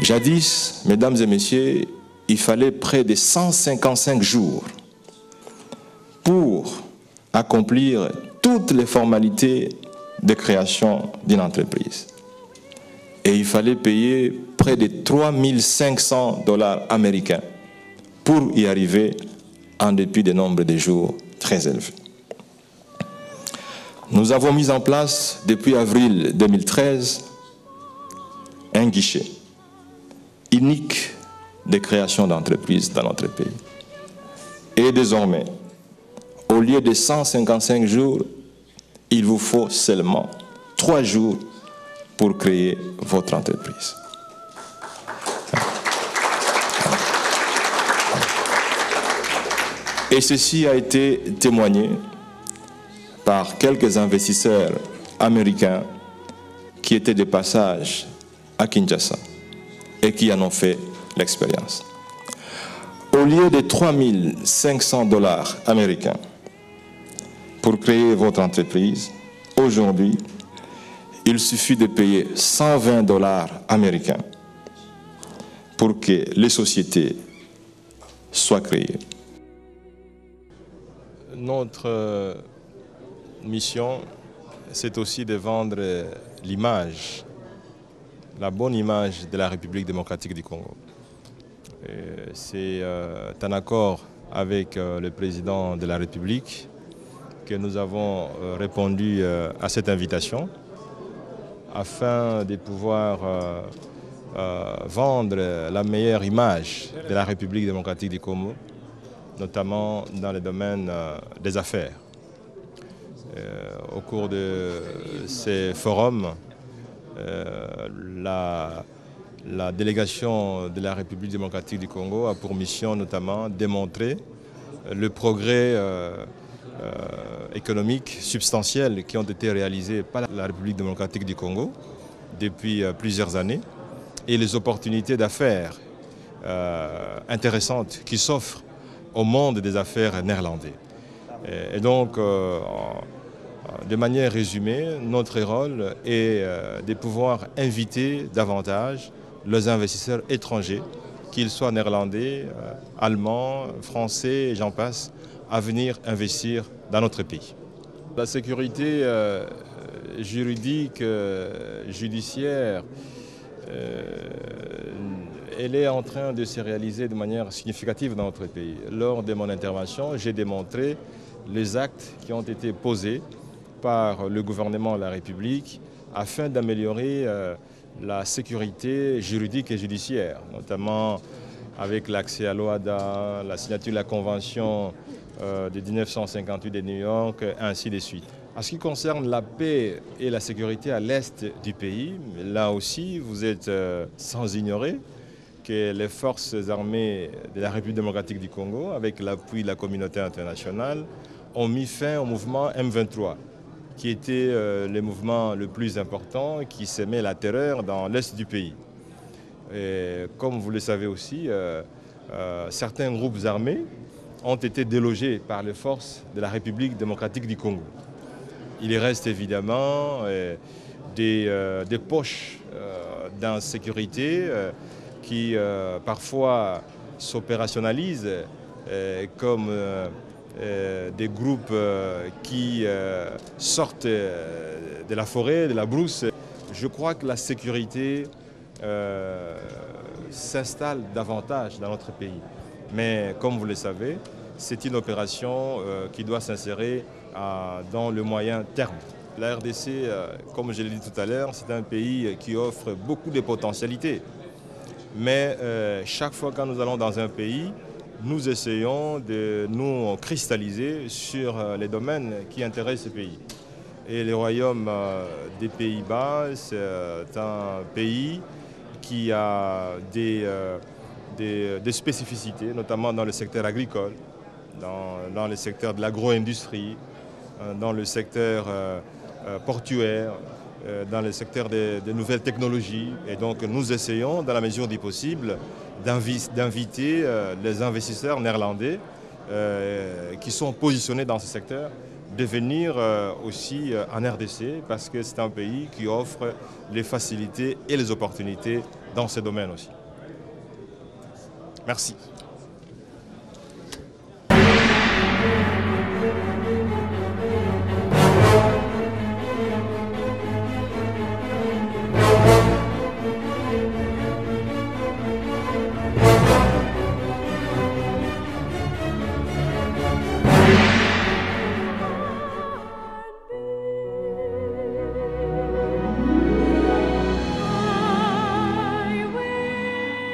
Jadis, mesdames et messieurs, il fallait près de 155 jours pour accomplir toutes les formalités de création d'une entreprise. Et il fallait payer près de 3 500 $ américains pour y arriver en dépit des nombres de jours très élevés. Nous avons mis en place, depuis avril 2013, un guichet unique de création d'entreprises dans notre pays. Et désormais, au lieu de 155 jours, il vous faut seulement 3 jours pour créer votre entreprise. Et ceci a été témoigné par quelques investisseurs américains qui étaient de passage à Kinshasa et qui en ont fait l'expérience. Au lieu de 3 500 $ américains pour créer votre entreprise, aujourd'hui, il suffit de payer 120 $ américains pour que les sociétés soient créées. Notre mission, c'est aussi de vendre l'image, la bonne image de la République démocratique du Congo. C'est un accord avec le président de la République que nous avons répondu à cette invitation afin de pouvoir vendre la meilleure image de la République démocratique du Congo, notamment dans le domaine des affaires. Au cours de ces forums, la délégation de la République démocratique du Congo a pour mission notamment de démontrer le progrès économiques substantiels qui ont été réalisés par la République démocratique du Congo depuis plusieurs années et les opportunités d'affaires intéressantes qui s'offrent au monde des affaires néerlandais. Et donc, de manière résumée, notre rôle est de pouvoir inviter davantage les investisseurs étrangers, qu'ils soient néerlandais, allemands, français, et j'en passe, à venir investir dans notre pays. La sécurité juridique, judiciaire, elle est en train de se réaliser de manière significative dans notre pays. Lors de mon intervention, j'ai démontré les actes qui ont été posés par le gouvernement de la République afin d'améliorer la sécurité juridique et judiciaire, notamment avec l'accès à l'OHADA, la signature de la Convention de 1958 de New York, ainsi de suite. En ce qui concerne la paix et la sécurité à l'est du pays, là aussi, vous êtes sans ignorer que les forces armées de la République démocratique du Congo, avec l'appui de la communauté internationale, ont mis fin au mouvement M23, qui était le mouvement le plus important qui sémait la terreur dans l'est du pays. Et comme vous le savez aussi, certains groupes armés ont été délogés par les forces de la République démocratique du Congo. Il reste évidemment des poches d'insécurité qui parfois s'opérationnalisent comme des groupes qui sortent de la forêt, de la brousse. Je crois que la sécurité s'installe davantage dans notre pays. Mais comme vous le savez, c'est une opération qui doit s'insérer dans le moyen terme. La RDC, comme je l'ai dit tout à l'heure, c'est un pays qui offre beaucoup de potentialités. Mais chaque fois que nous allons dans un pays, nous essayons de nous cristalliser sur les domaines qui intéressent ce pays. Et le royaume des Pays-Bas, c'est un pays qui a des spécificités, notamment dans le secteur agricole, dans le secteur de l'agro-industrie, dans le secteur portuaire, dans le secteur des nouvelles technologies. Et donc nous essayons, dans la mesure du possible, d'inviter les investisseurs néerlandais qui sont positionnés dans ce secteur de venir aussi en RDC parce que c'est un pays qui offre les facilités et les opportunités dans ces domaines aussi. Merci.